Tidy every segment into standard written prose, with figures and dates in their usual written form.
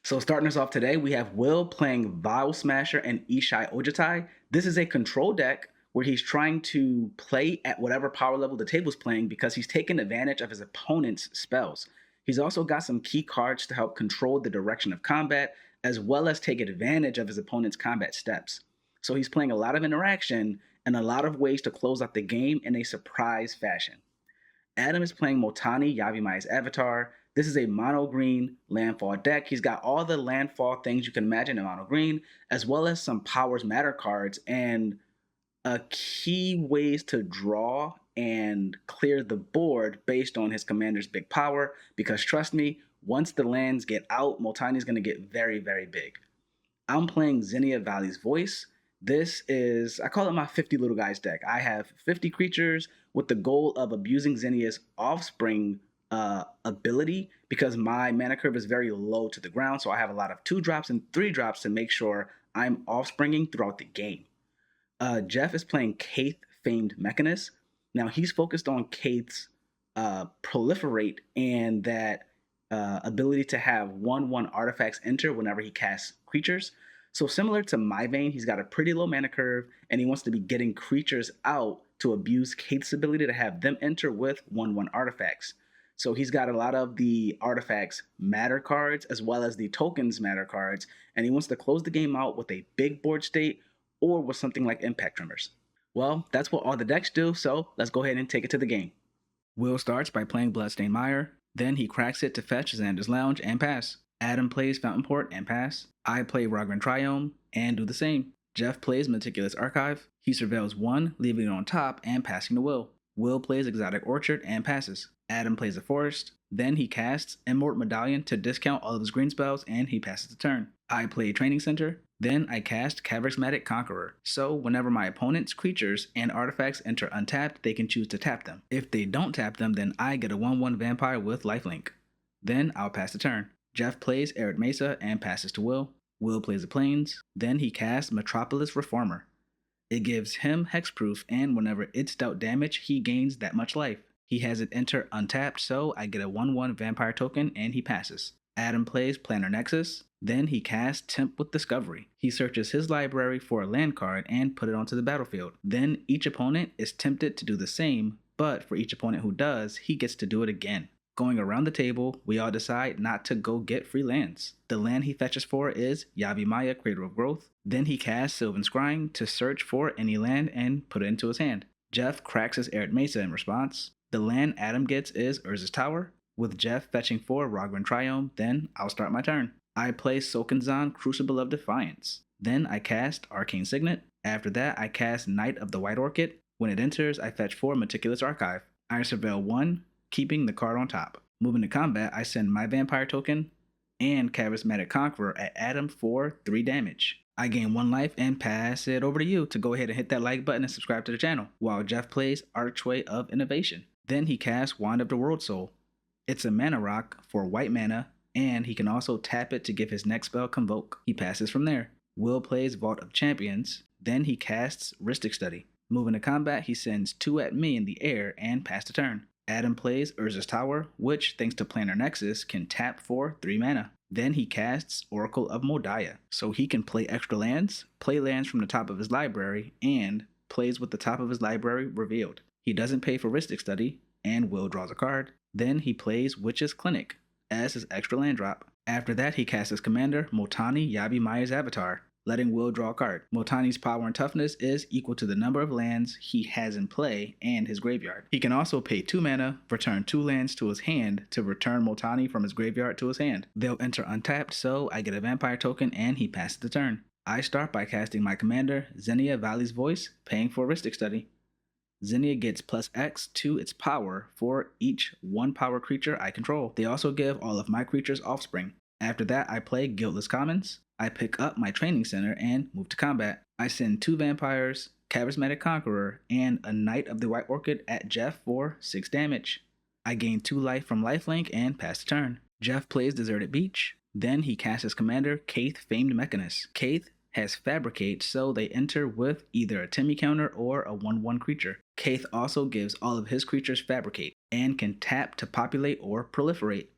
So starting us off today, we have Will playing Vial Smasher and Ishai Ojutai. This is a control deck where he's trying to play at whatever power level the table's playing because he's taking advantage of his opponent's spells. He's also got some key cards to help control the direction of combat, as well as take advantage of his opponent's combat steps. So he's playing a lot of interaction and a lot of ways to close out the game in a surprise fashion. Adam is playing Multani, Yavimaya's avatar. This is a mono green landfall deck. He's got all the landfall things you can imagine in mono green, as well as some powers matter cards and key ways to draw and clear the board based on his commander's big power. Because trust me, once the lands get out, Multani is going to get very, very big. I'm playing Zinnia Valley's Voice. This is, I call it my 50 little guys deck. I have 50 creatures with the goal of abusing Zinnia's offspring ability because my mana curve is very low to the ground. So I have a lot of 2-drops and 3-drops to make sure I'm offspringing throughout the game. Jeff is playing Cayth, Famed Mechanist. Now he's focused on Cayth's proliferate and that ability to have 1/1 artifacts enter whenever he casts creatures. So similar to my vein, he's got a pretty low mana curve, and he wants to be getting creatures out to abuse Cayth's ability to have them enter with 1/1 artifacts. So he's got a lot of the artifacts matter cards as well as the tokens matter cards, and he wants to close the game out with a big board state or with something like impact tremors. Well, that's what all the decks do, so let's go ahead and take it to the game. Will starts by playing Bloodstained Mire, then he cracks it to fetch Xander's Lounge and pass. Adam plays Fountain Port and pass. I play Ragran Triome and do the same. Jeff plays Meticulous Archive. He surveils 1, leaving it on top and passing to Will. Will plays Exotic Orchard and passes. Adam plays a Forest. Then he casts Immort Medallion to discount all of his green spells and he passes the turn. I play Training Center. Then I cast Charismatic Conqueror, so whenever my opponent's creatures and artifacts enter untapped, they can choose to tap them. If they don't tap them, then I get a 1/1 vampire with lifelink. Then I'll pass the turn. Jeff plays Arid Mesa and passes to Will. Will plays the Plains. Then he casts Metropolis Reformer. It gives him hexproof, and whenever it's dealt damage, he gains that much life. He has it enter untapped, so I get a 1/1 vampire token and he passes. Adam plays Planner Nexus. Then he casts Temp with Discovery. He searches his library for a land card and put it onto the battlefield. Then each opponent is tempted to do the same, but for each opponent who does, he gets to do it again. Going around the table, we all decide not to go get free lands. The land he fetches for is Yavimaya, Crater of Growth. Then he casts Sylvan Scrying to search for any land and put it into his hand. Jeff cracks his Arid Mesa in response. The land Adam gets is Urza's Tower. With Jeff fetching for Ragran Triome, then I'll start my turn. I play Sokenzan, Crucible of Defiance. Then I cast Arcane Signet. After that, I cast Knight of the White Orchid. When it enters, I fetch 4 Meticulous Archive. I surveil 1, keeping the card on top. Moving to combat, I send my Vampire token and Charismatic Conqueror at Adam for 3 damage. I gain 1 life and pass it over to you to go ahead and hit that like button and subscribe to the channel, while Jeff plays Archway of Innovation. Then he casts Wand of the World Soul. It's a mana rock for white mana, and he can also tap it to give his next spell Convoke. He passes from there. Will plays Vault of Champions. Then he casts Rhystic Study. Moving to combat, he sends 2 at me in the air and pass the turn. Adam plays Urza's Tower, which, thanks to Planner Nexus, can tap for 3 mana. Then he casts Oracle of Modiah, so he can play extra lands, play lands from the top of his library, and plays with the top of his library revealed. He doesn't pay for Rhystic Study, and Will draws a card. Then he plays Witch's Clinic as his extra land drop. After that, he casts his commander, Multani, Yavimaya's avatar, letting Will draw a card. Multani's power and toughness is equal to the number of lands he has in play and his graveyard. He can also pay 2 mana, return 2 lands to his hand to return Multani from his graveyard to his hand. They'll enter untapped, so I get a vampire token and he passes the turn. I start by casting my commander, Zinnia Valley's Voice, paying for Rhystic Study. Zinnia gets +X to its power for each 1 power creature I control. They also give all of my creatures offspring. After that, I play Guiltless Commons. I pick up my Training Center and move to combat. I send 2 vampires, Charismatic Conqueror, and a Knight of the White Orchid at Jeff for 6 damage. I gain 2 life from lifelink and pass the turn. Jeff plays Deserted Beach. Then he casts his commander, Cayth, Famed Mechanist. Cayth has Fabricate, so they enter with either a Timmy counter or a 1/1 creature. Cayth also gives all of his creatures Fabricate, and can tap to populate or proliferate.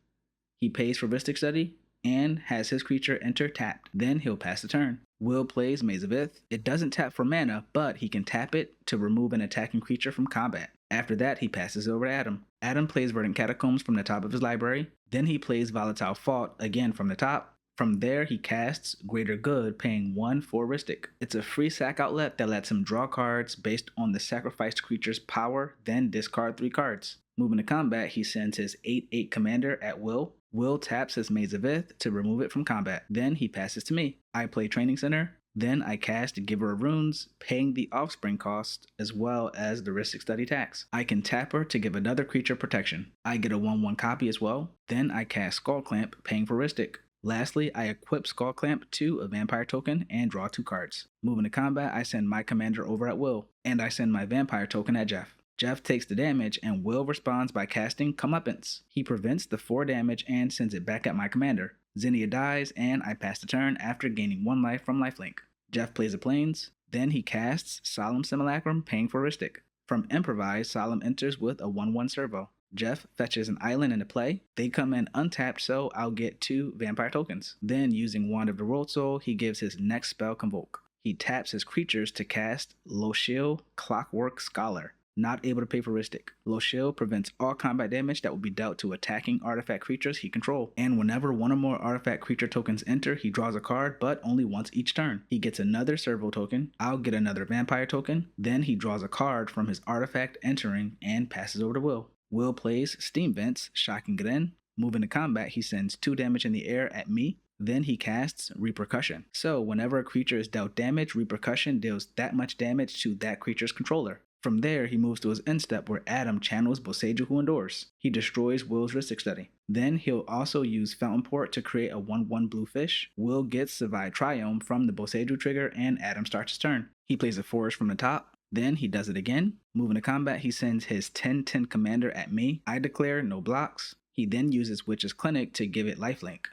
He pays for Rhystic Study, and has his creature enter tapped. Then he'll pass the turn. Will plays Maze of Ith. It doesn't tap for mana, but he can tap it to remove an attacking creature from combat. After that, he passes over to Adam. Adam plays Verdant Catacombs from the top of his library. Then he plays Volatile Fault again from the top. From there, he casts Greater Good, paying 1 for Ristic. It's a free sack outlet that lets him draw cards based on the sacrificed creature's power, then discard 3 cards. Moving to combat, he sends his 8/8 commander at will. Will taps his Maze of Ith to remove it from combat. Then he passes to me. I play Training Center. Then I cast Giver of Runes, paying the Offspring cost as well as the Ristic Study tax. I can tap her to give another creature protection. I get a 1/1 copy as well. Then I cast Skull Clamp, paying for Ristic. Lastly, I equip Skull Clamp to a vampire token and draw 2 cards. Moving to combat, I send my commander over at will, and I send my vampire token at Jeff. Jeff takes the damage, and Will responds by casting Comeuppance. He prevents the 4 damage and sends it back at my commander. Zinnia dies, and I pass the turn after gaining 1 life from lifelink. Jeff plays the Plains, then he casts Solemn Simulacrum, paying for Ristic. From Improvise, Solemn enters with a 1/1 servo. Jeff fetches an island into play. They come in untapped, so I'll get 2 vampire tokens. Then, using Wand of the World Soul, he gives his next spell Convoke. He taps his creatures to cast Loshil Clockwork Scholar. Not able to pay for Ristic. Loshil prevents all combat damage that will be dealt to attacking artifact creatures he controls. And whenever 1 or more artifact creature tokens enter, he draws a card, but only once each turn. He gets another servo token. I'll get another vampire token. Then he draws a card from his artifact entering and passes over to Will. Will plays Steam Vents, shocking it in. Moving to combat, he sends 2 damage in the air at me. Then he casts Repercussion. So whenever a creature is dealt damage, Repercussion deals that much damage to that creature's controller. From there, he moves to his end step where Adam channels Boseiju Who Endures. He destroys Will's Ristic Study. Then he'll also use Fountain Port to create a 1/1 blue fish. Will gets Survive Triome from the Boseiju trigger, and Adam starts his turn. He plays a forest from the top. Then he does it again. Moving to combat, he sends his 10/10 commander at me. I declare no blocks. He then uses Witch's Clinic to give it lifelink.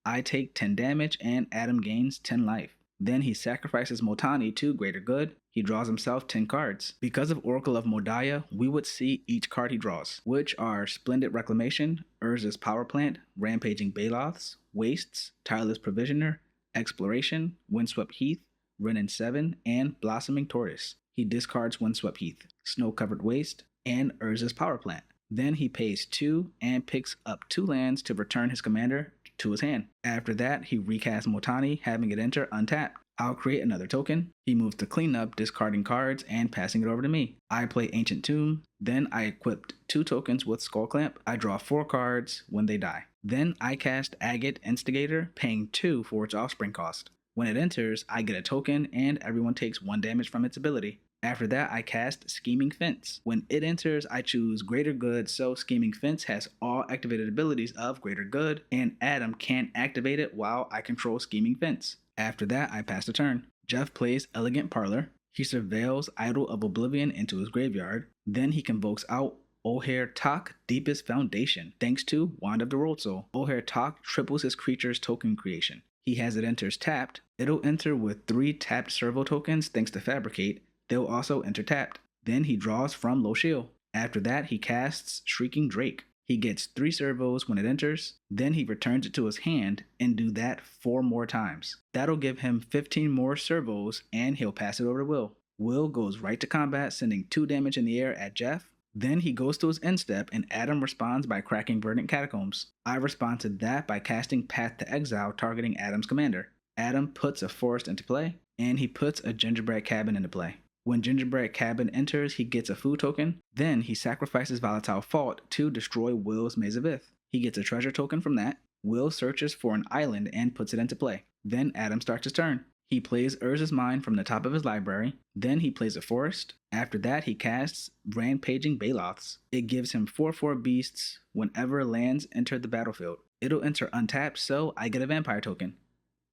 I take 10 damage and Adam gains 10 life. Then he sacrifices Multani to Greater Good. He draws himself 10 cards. Because of Oracle of Modaya, we would see each card he draws, which are Splendid Reclamation, Urza's Power Plant, Rampaging Baloths, Wastes, Tireless Provisioner, Exploration, Windswept Heath, Renin 7, and Blossoming Tortoise. He discards Windswept Heath, Snow-Covered Waste, and Urza's Power Plant. Then he pays 2 and picks up 2 lands to return his commander to his hand. After that, he recasts Multani, having it enter untapped. I'll create another token. He moves to cleanup, discarding cards and passing it over to me. I play Ancient Tomb. Then I equipped 2 tokens with Skull Clamp. I draw 4 cards when they die. Then I cast Agate Instigator, paying 2 for its offspring cost. When it enters, I get a token and everyone takes 1 damage from its ability. After that, I cast Scheming Fence. When it enters, I choose Greater Good, so Scheming Fence has all activated abilities of Greater Good, and Adam can't activate it while I control Scheming Fence. After that, I pass the turn. Jeff plays Elegant Parlor. He surveils Idol of Oblivion into his graveyard. Then he convokes out Oher Tak, Deepest Foundation, thanks to Wand of the World Soul. Oher Tak triples his creature's token creation. He has it enters tapped. It'll enter with 3 tapped servo tokens thanks to Fabricate. They'll also enter tapped. Then he draws from Loshil. After that, he casts Shrieking Drake. He gets 3 servos when it enters. Then he returns it to his hand and do that 4 more times. That'll give him 15 more servos and he'll pass it over to Will. Will goes right to combat, sending 2 damage in the air at Jeff. Then he goes to his end step and Adam responds by cracking Verdant Catacombs. I respond to that by casting Path to Exile, targeting Adam's commander. Adam puts a forest into play and he puts a gingerbread cabin into play. When Gingerbread Cabin enters, he gets a food token. Then he sacrifices Volatile Fault to destroy Will's Maze of Ith. He gets a treasure token from that. Will searches for an island and puts it into play. Then Adam starts his turn. He plays Urza's Mine from the top of his library. Then he plays a forest. After that, he casts Rampaging Baloths. It gives him 4/4 beasts whenever lands enter the battlefield. It'll enter untapped, so I get a vampire token.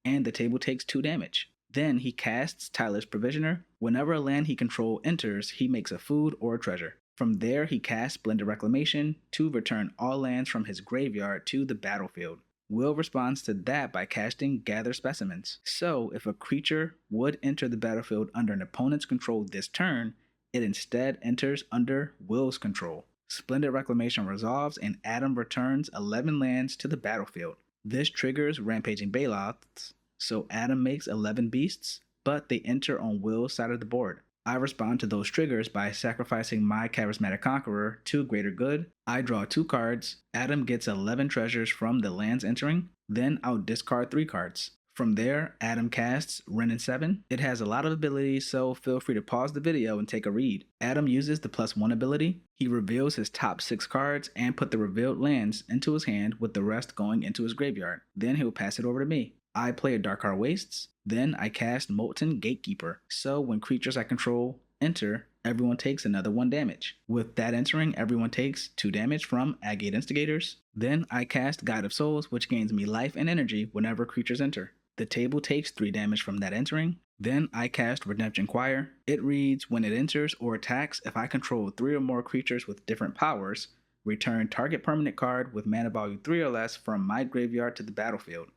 And the table takes 2 damage. Then he casts Tireless Provisioner. Whenever a land he controls enters, he makes a food or a treasure. From there, he casts Splendid Reclamation to return all lands from his graveyard to the battlefield. Will responds to that by casting Gather Specimens. So, if a creature would enter the battlefield under an opponent's control this turn, it instead enters under Will's control. Splendid Reclamation resolves and Adam returns 11 lands to the battlefield. This triggers Rampaging Baloths, so Adam makes 11 beasts, but they enter on Will's side of the board. I respond to those triggers by sacrificing my Charismatic Conqueror to greater good. I draw 2 cards. Adam gets 11 treasures from the lands entering. Then I'll discard 3 cards. From there, Adam casts Ren and 7. It has a lot of abilities, so feel free to pause the video and take a read. Adam uses the +1 ability. He reveals his top 6 cards and put the revealed lands into his hand, with the rest going into his graveyard. Then he'll pass it over to me. I play a Darkheart Wastes. Then I cast Molten Gatekeeper, so when creatures I control enter, everyone takes another 1 damage. With that entering, everyone takes 2 damage from Agate Instigators. Then I cast Guide of Souls, which gains me life and energy whenever creatures enter. The table takes 3 damage from that entering. Then I cast Redemption Choir. It reads, when it enters or attacks, if I control 3 or more creatures with different powers, return target permanent card with mana value 3 or less from my graveyard to the battlefield.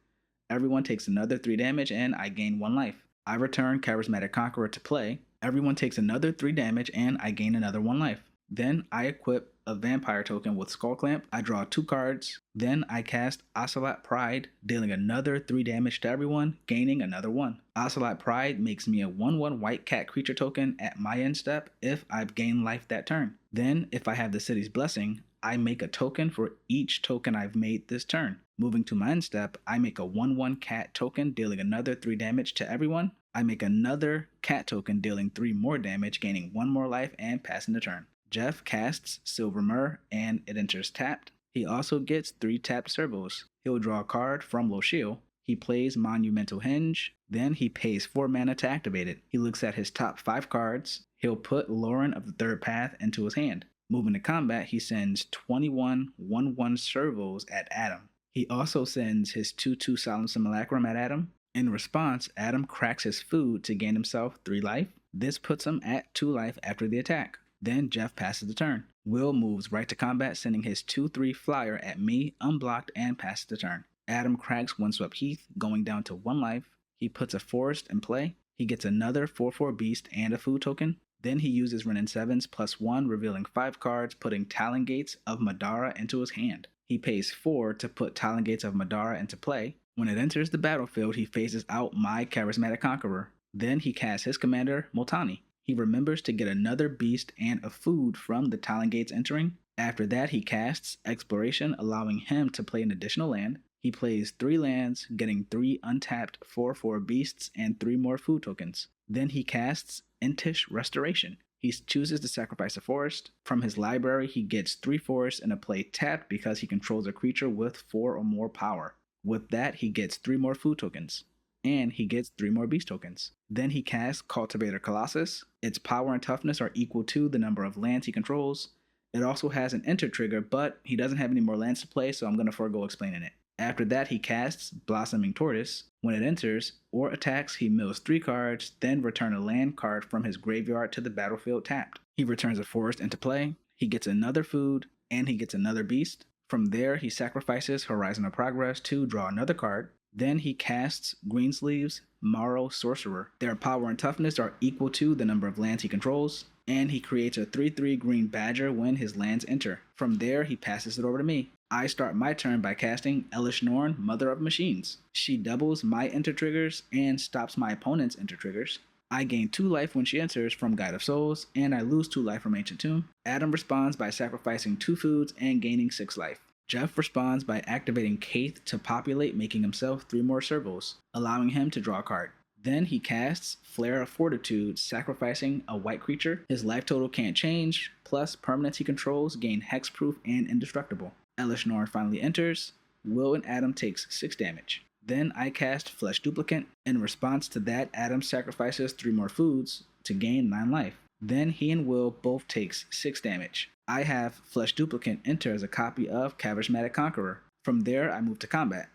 Everyone takes another 3 damage and I gain 1 life. I return Charismatic Conqueror to play. Everyone takes another 3 damage and I gain another 1 life. Then I equip a vampire token with Skull Clamp. I draw 2 cards. Then I cast Ocelot Pride, dealing another 3 damage to everyone, gaining another 1. Ocelot Pride makes me a 1/1 white cat creature token at my end step if I've gained life that turn. Then, if I have the city's blessing, I make a token for each token I've made this turn. Moving to my end step, I make a 1/1 cat token, dealing another 3 damage to everyone. I make another cat token, dealing 3 more damage, gaining 1 more life and passing the turn. Jeff casts Silver Myrrh and it enters tapped. He also gets 3 tapped servos. He'll draw a card from Loshil. He plays Monumental Hinge. Then he pays 4 mana to activate it. He looks at his top 5 cards. He'll put Lauren of the Third Path into his hand. Moving to combat, he sends 21 1/1 servos at Adam. He also sends his 2/2 Solemn Simulacrum at Adam. In response, Adam cracks his food to gain himself 3 life. This puts him at 2 life after the attack. Then Jeff passes the turn. Will moves right to combat, sending his 2/3 flyer at me, unblocked, and passes the turn. Adam cracks Windswept Heath, going down to 1 life. He puts a forest in play. He gets another 4/4 beast and a food token. Then he uses Ren and 7's +1, revealing 5 cards, putting Talon Gates of Madara into his hand. He pays 4 to put Talon Gates of Madara into play. When it enters the battlefield, he phases out my Charismatic Conqueror. Then he casts his commander, Multani. He remembers to get another beast and a food from the Talon Gates entering. After that, he casts Exploration, allowing him to play an additional land. He plays 3 lands, getting 3 untapped 4/4 beasts and 3 more food tokens. Then he casts Entish Restoration. He chooses to sacrifice a forest. From his library, he gets 3 forests and a play tapped because he controls a creature with 4 or more power. With that, he gets 3 more food tokens. And he gets 3 more beast tokens. Then he casts Cultivator Colossus. Its power and toughness are equal to the number of lands he controls. It also has an enter trigger, but he doesn't have any more lands to play, so I'm going to forego explaining it. After that, he casts Blossoming Tortoise. When it enters or attacks, he mills 3 cards, then return a land card from his graveyard to the battlefield tapped. He returns a forest into play. He gets another food, and he gets another beast. From there, he sacrifices Horizon of Progress to draw another card. Then he casts Greensleeves Morrow Sorcerer. Their power and toughness are equal to the number of lands he controls, and he creates a 3/3 green badger when his lands enter. From there, he passes it over to me. I start my turn by casting Elish Norn, Mother of Machines. She doubles my enter triggers and stops my opponent's enter triggers. I gain 2 life when she enters from Guide of Souls, and I lose 2 life from Ancient Tomb. Adam responds by sacrificing 2 foods and gaining 6 life. Jeff responds by activating Cayth to populate, making himself 3 more servos, allowing him to draw a card. Then he casts Flare of Fortitude, sacrificing a white creature. His life total can't change, plus permanents he controls gain hexproof and indestructible. Elish Norn finally enters. Will and Adam takes 6 damage. Then I cast Flesh Duplicant. In response to that, Adam sacrifices 3 more foods to gain 9 life. Then he and Will both takes 6 damage. I have Flesh Duplicant enter as a copy of Charismatic Conqueror. From there, I move to combat.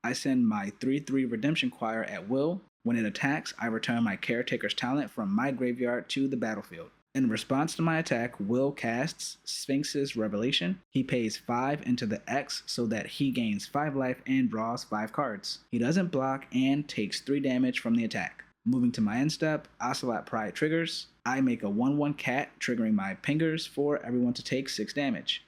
I send my 3/3 Redemption Choir at Will. When it attacks, I return my Caretaker's Talent from my graveyard to the battlefield. In response to my attack, Will casts Sphinx's Revelation. He pays 5 into the X so that he gains 5 life and draws 5 cards. He doesn't block and takes 3 damage from the attack. Moving to my end step, Ocelot Pride triggers. I make a 1/1 cat, triggering my pingers for everyone to take 6 damage.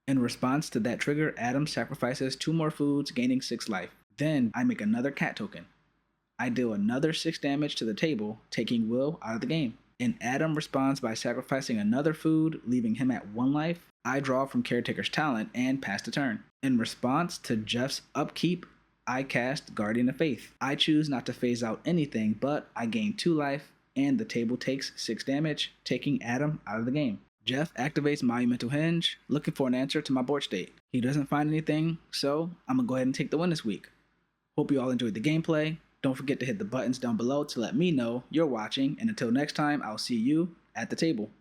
In response to that trigger, Adam sacrifices 2 more foods, gaining 6 life. Then I make another cat token. I deal another 6 damage to the table, taking Will out of the game. And Adam responds by sacrificing another food, leaving him at 1 life. I draw from Caretaker's talent and pass the turn. In response to Jeff's upkeep, I cast Guardian of Faith. I choose not to phase out anything, but I gain 2 life, and the table takes 6 damage, taking Adam out of the game. Jeff activates Monumental Hinge, looking for an answer to my board state. He doesn't find anything, so I'm gonna go ahead and take the win this week. Hope you all enjoyed the gameplay. Don't forget to hit the buttons down below to let me know you're watching, and until next time, I'll see you at the table.